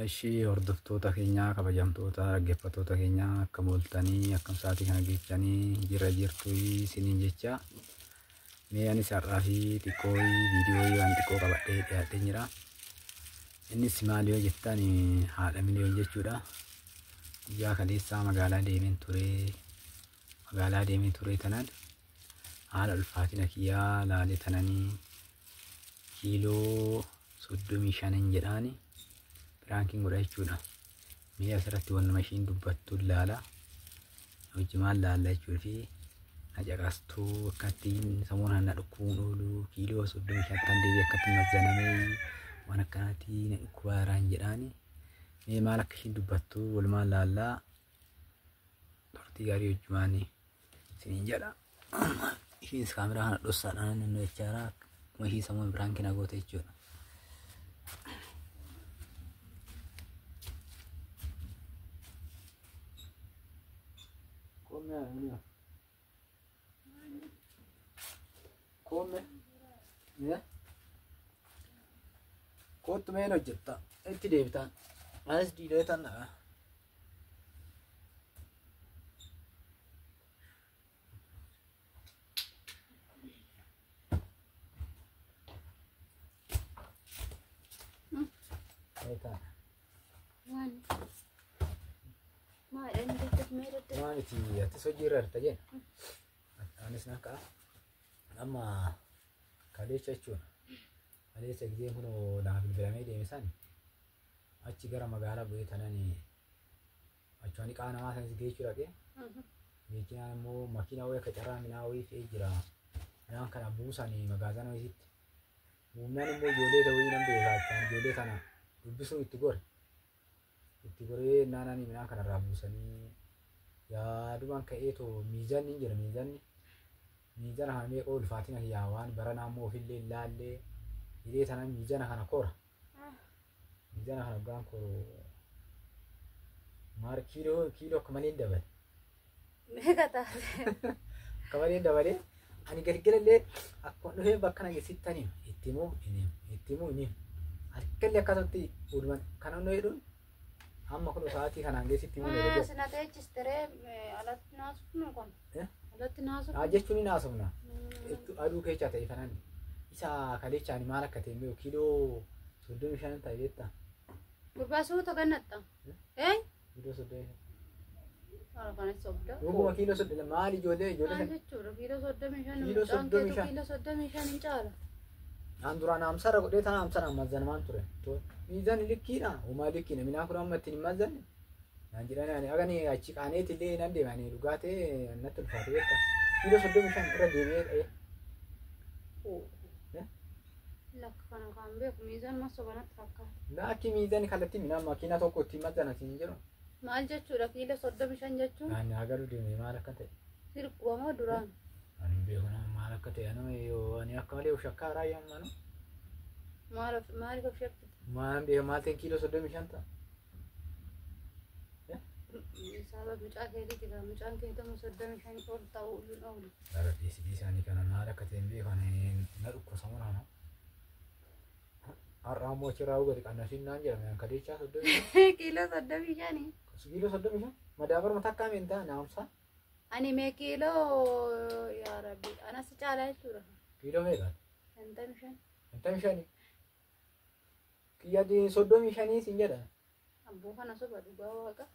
Ishii hordoftoota keenyaa kabajamtoota dhaggeeffattoota keenyaa akkam ooltanii akkam sa'aatii kana geessanii jirtu isiniin jecha mee anis har'aa fi xiqqoo viidiyoo waan xiqqoo qabadhee dhiyaatee jira. Innis maal yoo jettan haadha miliyoon jechuudha. Guyyaa kaleessaa magaalaa deemeen ture tanaan haala ulfaatina kiyyaa laalee tananii kiiloo 35 jedhaani. Ranking godha jechuudha. Mee asirratti waan mashiin dubbattu ilaala. Hojii maal laalla jechuudha fi ajaqastuu akkattiin samuun hanna dhukkuun oolu kiiloo 35 deebii akkatti mazzanamee waan akkanaatti na dhukkubaaraan jedhaani. Mee maal akka ishiin dubbattu walumaan laallaa turtii gaarii hojumaan isiniin jedha. Ishiinis kaameraa kana dhossaadhaan naannoo jechaadha. Akkuma ishii samuun biraan kina goote jechuudha. Come? Ya? Kottu meen hojjetta? Itti deebitaan. Anis diideetan na'a. Maalitii ati hojii irra jirta jenna. Anis naka amma kaleessa jechuudha. Kaleessa gizeen kun lafa bilbilamee deeme sani achi gara magaalaa bu'ee tanani achi qaama namaa sanis geechuu dhaqee geechinaan immoo makiinaa wayii akka carraa minaa wayii fe'ee jira. Minaan kana buusanii magaazana wayiitti. Humnaan immoo ijoollee ta'uu nan beekaa ijoollee kana dubbisuu itti goree naananii minaan kanarraa buusanii yaadumaan ka'eetoo miizanni hin jira miizana kana meeqa ulfaatina kiyyaa waan baranaa immoo ofillee ilaallee hidhee tanan miizana kana kora miizana kana dhugaan koro maar kiiloo akka malee dabale meeqa taate akka malee dabalee ani galgalallee akkuma dhufee bakka na geessitaniin itti himuu harkallee akkasatti oduman kana nu hedduun amma kun sa'aatii kanaan geessitti himuu dha. Sina teechistere alatti naasufnu kun. Alatti naasufnu. Jechuun ni naasufna. Aduu keessa ta'e kanaan isa kaleechaan maal akka ta'e meeqa kiiloo 35 ta'e jetta. Gurbaasuu taganatta. Kiiloo 35. Kana sobda. Dhuguma kiiloo 35 maal ijoollee maal jechuudha kiiloo 35. Kiiloo 35. Kiiloo 35 hin caala. An duraan amsara godhee tan amsara mazanamaan ture. Miizaan likkiidha. Uumaa likkiina minaa kun amma ittiin mazanne. Naan jedhanii agani achi qaaneeti illee nan deemanii dhugaatee natti ulfaate beekta. Kiiloo 35 irra deebi'ee lakka kana kan beeku miizaan masoo kanatti fakkaata. Lakki miizaan kallattii minaa makiinaa tokko ittiin mazanasiin jiru. Maal jechuudha kiiloo 35 jechuun? Naannoo agaruu deemee maal akka ta'e. Sirquwamoo duraan. Ani beeku maal akka ta'e yoo ani akka malee shakkaa raayyaan manu. Maaliif of shakkite? Maan beeku maal ta'e kiiloo 35 ta'a. Sababa mucaa keetiiti kan mucaan keetamu 35 ol ta'uu hin oolu. Darabbiisi isaanii kana maal akka ta'e beeku ani na dhukkusamu naana. Har'aa immoo achirraa hubate qannasiin naan jedhame kan kadeechaa 35. Kiiloo 35. Kiiloo 35 madaabara mataa akkamiin ta'a naamsaa. Ani mee kiiloo yaa rabbi anas caalaa jechuudha. Kiiloo meeqa? 55. 55. Kiyyadi 35 sin jedha. Abboo kana soba dhugaa waaqa.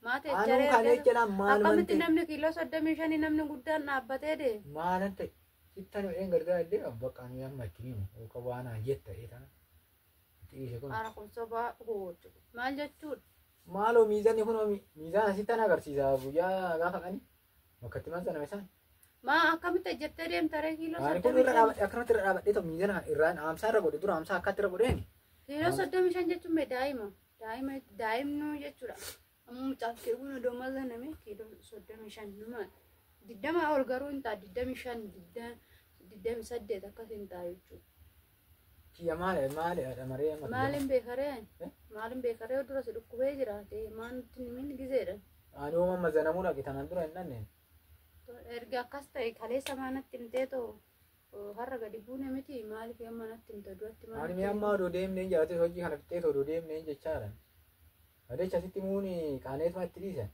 Maate jaree kana jedhan maal akkamitti namni kiiloo 35 namni guddaan dhaabbatee de. Maal ta'e sittan een gargaara illee bakka ani amma kinimu oo waan jetta eetana. Tiishe kun. Ara kun soba hootu. Maal jechuudha? Maaloo miizanni kun miizana sittan agarsiisa guyyaa gaafa qani. Wakkatti manzana isaan. Maa akkamitti jettee deemtare kiiloo 35. Ani kun irra dhaabadhe akkanatti irra dhaabadhe to miizana irraan aamsaa irra godhe dura aamsaa akkatti irra godheeni. Kiiloo 35 jechuun mee daa'imnu jechuudha. Amma mucaan kee kun odoo mazaname kiiloo 35 numa 20 ol garuu hin ta'a 25 28 akkas hin ta'a jechuudha. Kiyya maali dhamaree amma. Maalin beekaree dura si dhukkubee jiraate maanti min gizeedha. Ani uuma mazanamuu dhaqe tanaan dura hin dhanneen. Erga akkas ta'e kaleessa maanatti himtee too har'a gadi buune miti maaliif amma natti himta duratti maal? Ani amma oduu deemnee jiraate hojii kana fixee oduu deemnee jechaadha. Adeecha sitti muuni qaaneetuma itti dhiisan.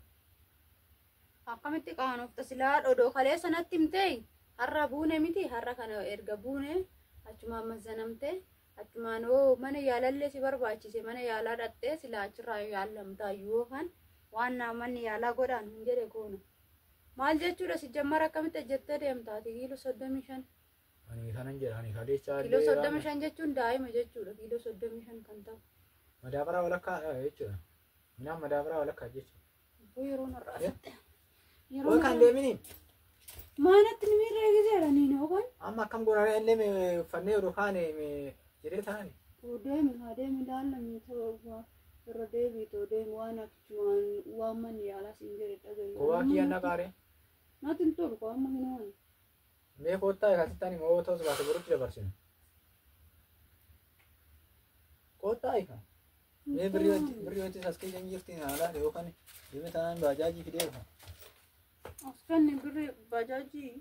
Akkamitti qaanofta silaa odoo kaleessa natti himtee har'a buune miti har'a kana erga buune achumaan mazzanamtee achumaan mana yaalallee si barbaachise mana yaalaa dhattee silaa achirraa yaalamtaa yookaan waan manni yaalaa godhaan hin jedhe goona. Maal jechuudha si jammara akkamitti jettee deemtaati kiiloo 35. Ani kanan jedha ani kaleessa kiiloo 35 jechuun daa'ima jechuudha kiiloo 35 kan ta'u. Madaabaraa walakkaa jechuudha. Minaan madaabaraa walakkaa jechuudha. Yeroo narraa fatte. Yeroo kan deemini. Maanatti ni miidhagseera ni nooban. Amma akkam goraaree illee uffannee oduu kaane jedhee taa'ani. Deemi laallamii ta'uu irra deebiitoo deemu waan achumaan waan manni yaalaa siin jedhe dhagayu. Kophaa kiyyaan naqaare. Naati hin tolu koo amma hin oolu. Mee koottaa eegasittaan immoo ta'us baate borutti dabarsinu. Koottaa eegaa. Mee birrii wajjin as keessa hin jirtiin haala yookaan deemee taa'an baajaajii fidee dhufa. Askanni birrii baajaajii.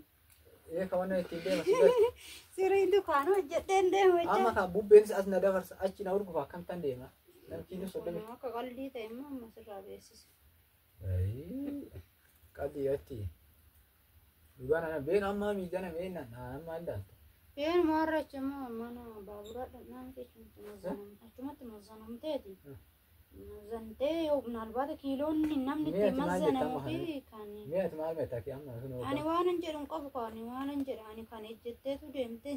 Kawan ittiin deema sigaati. Sirrii dukaana hojjedheen deema jecha. Amma kan bubbeenis as na dabarsa achi na urgufa akkam tan deema. Namtiini soddoma. Akka qalbii ta'e immoo amma sirraa beeksisa. Qalbii atti. Dhugaan ana been amma miidhana meena amma aldaalta. Been maarracha immoo mana baaburaa dhaqnaan achumatti mazzanamteeti. Mazzantee yoo naalbaata kiiloonni namni itti mazzanamu fi kan. Mee ati maal meetaa kee amma sun Ani waan hin jedhu qabu kaani waan hin jedhu ani kan ejjetteetu deemte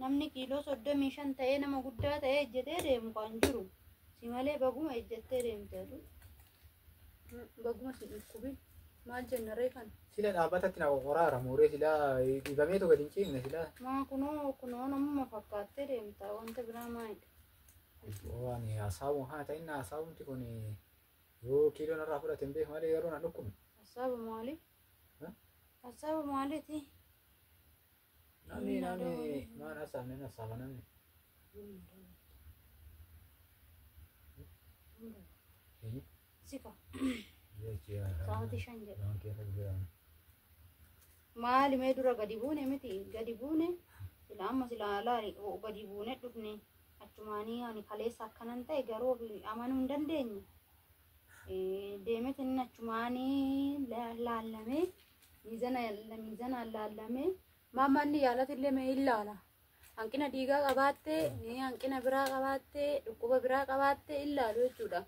namni kiiloo 35 ta'ee nama guddaa ta'ee ejjetee deemu kan jiru. Si malee baguma ejjettee deemteetu. Baguma si dhukkubi maal jennaree kan. Sila dhaabbatatti na qoraara muuree sila dhibamee tokko hin ciifne sila. Maa kunoo namuma fakkaattee deemta wanta biraa maalidha. Waan haasawuun haa ta'in haasawuunti kun yoo kiiloo narraa fudhateen beeku malee yeroo na dhukkubne. Hasaaba maali? Hasaaba maaliiti? Namni maan hasaaba namni. Sika. Sa'aatii 5 jedha. Maali mee dura gadi buune miti gadi buune sila amma sila laali gadi buune dhufne achumaanii ani kaleessa akkanan ta'e garuu amanuu hin dandeenye. Deemetiin achumaanii laallamee miizana laallamee mammanni yaalatillee mee ilaala. Hanqina dhiigaa qabaattee hanqina biraa qabaattee dhukkuba biraa qabaattee ilaalu jechuudha.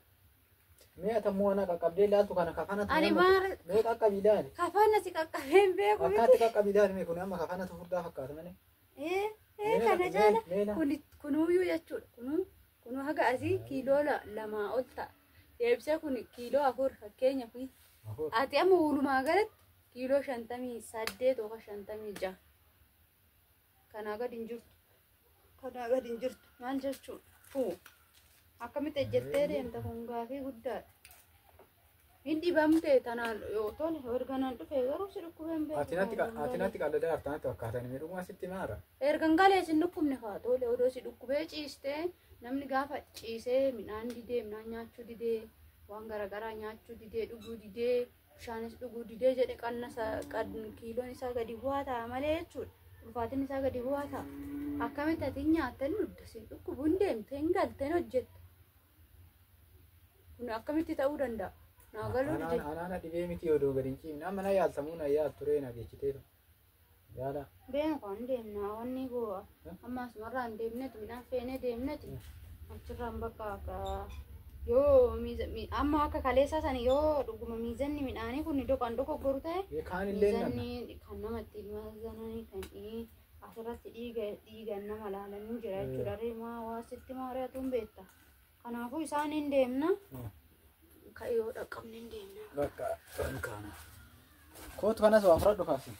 Mee atammoo ana qaqqabdee ilaaltu kana kafana Ani maar mee qaqqabiidhaan. kafana si qaqqabeen beeku miti. Akkaatti qaqqabiidhaan mee kun amma kafana furdaa fakkaata malee. Kana jaala kunuuyyuu jechuudha. Kunuu haga asii kiiloo 2 ol ta'a. Deebisee kun kiiloo 4 fakkeenyaaf. Ati amma walumaa galatti kiiloo 58 yookaan 56. Kanaa gadi hin jirtu. Kanaa gadi hin jirtu. Maal jechuudha? Akkamitti ejjettee deemta kun gaafii guddaadha. Hin dhibamte tanaan yoo tole erganaan dhufe garuu si dhukkubeen beeku. Ati natti qalladee hartaanatti fakkaatan miidhaguma sitti maara. Ergan galee si dhukkubne haa tole odoo si dhukkubee ciistee namni gaafa ciisee midhaan didee midhaan nyaachuu didee waan garaagaraa nyaachuu didee dhuguu didee bishaanis dhuguu didee jedhe kiiloon isaa gadi bu'aa ta'a malee jechuudha. Ulfaatiin isaa gadi bu'aa ta'a. Akkamitti ati nyaattan nudda si dhukkubu hin deemte hin galteen hojjetta. Kun akkamitti ta'uu danda'a? Naagaluu dide. Anaana dhibee miti odoo gadi hin ciifne amma na yaaltamuu na yaal turee na geechiteetu. Yaala. Beenu kan deemnaa wanni go'a. Amma asumarraa hin deemnetu midhaan feenee deemnetu. Achirraan bakka akka yoo amma akka kaleessaa sana yoo dhuguma miizanni midhaanii kun iddoo kan dogoggoru ta'e. Kaan illee miizanni kan namatti maazananii kan asirratti dhiigan nama laalanii jira jechuudha. Reemaa hawaasitti maariyaatuun beekta. Kanaafuu isaan hin deemna. Yoo dhaqqabne hin deemna. Bakka kana. Kootu kanas waa fudhadhu kaasi.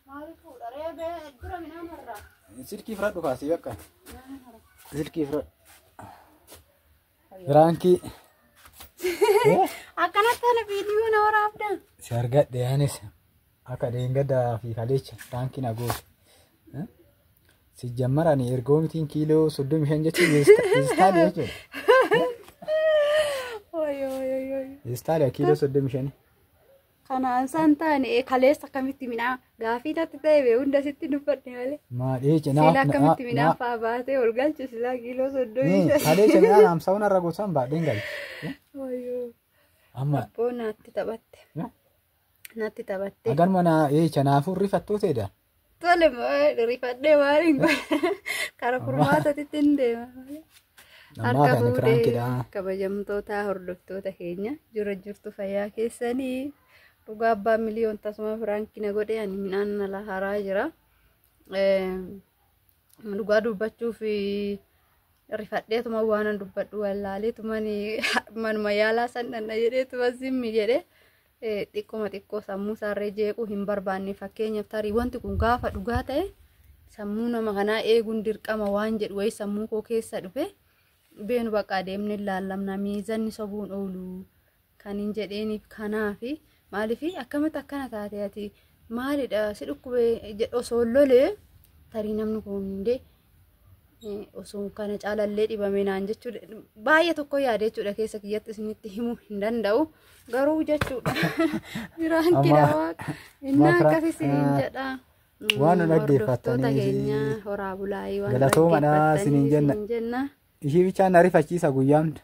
Maali fuudha reebee dura midhaan har'aa. Silkii fudhadhu kaasi bakka. Silkii fudhadhu. Firaankii. Akkanatti ana viidiyoo na waraabdan. Si argadhe anis akka deengaddaa fi kaleecha firaankii na goote. Si jammarani ergoo mitiin kiiloo 35 jechuun istaali jechuudha. Istaali kiiloo 35. kanaan san taane kaleessa akkamitti midhaan gaafii tatti ta'e hunda sitti dubbadhe malee. Maadhee Sila akkamitti midhaan fa'aa baatee ol galchu silaa kiiloo 35. Kaleessa midhaan hamsaa'uun irra gosan baadheen galchu. Wayyoo. Amma Abboo naatti taphatte. Naatti taphatte. agan mana kanaafuu rifattoo ta'edha. Tole rifadhee maaliin kara furmaatatti hin deema. Ammaa kana firaankiidha. Kabajamtoota hordoftoota keenya jira jirtu fayyaa keessanii dhugaa abbaa miliyoon tasuma firaankina godhe ani midhaan ala haraa jira. Dhugaa dubbachuuf rifadheetuma waan dubbadhu wallaaleetuma manuma yaalaa san dhanna jedheetuma simmi jedhe xiqqoo sammuu isaarree jeequu hin barbaanne fakkeenyaaf tarii wanti kun gaafa dhugaa ta'e sammuu nama kanaa eeguun dirqama waan jedhu wayii sammuu koo keessa dhufe. Beenu bakka deemnee laallamna miizanni sobuun oolu kan hin jedheeniif kanaafi maaliif akkamitti akkana taate ati maalidha si dhukkubee osoo lolee tarii namni kun hundee osoo kana caalallee dhibame naan jechuudha baay'ee tokko yaade jechuudha keessa kiyyatti isinitti himuu hin danda'u garuu jechuudha biraan kidawaa inni akkasii siin jedha. Waan dhaggeeffattanii keenya horaa bulaayii waan galatoomadha isiniin jenna. Ishii bichaan na rifachiisa guyyaa hunda.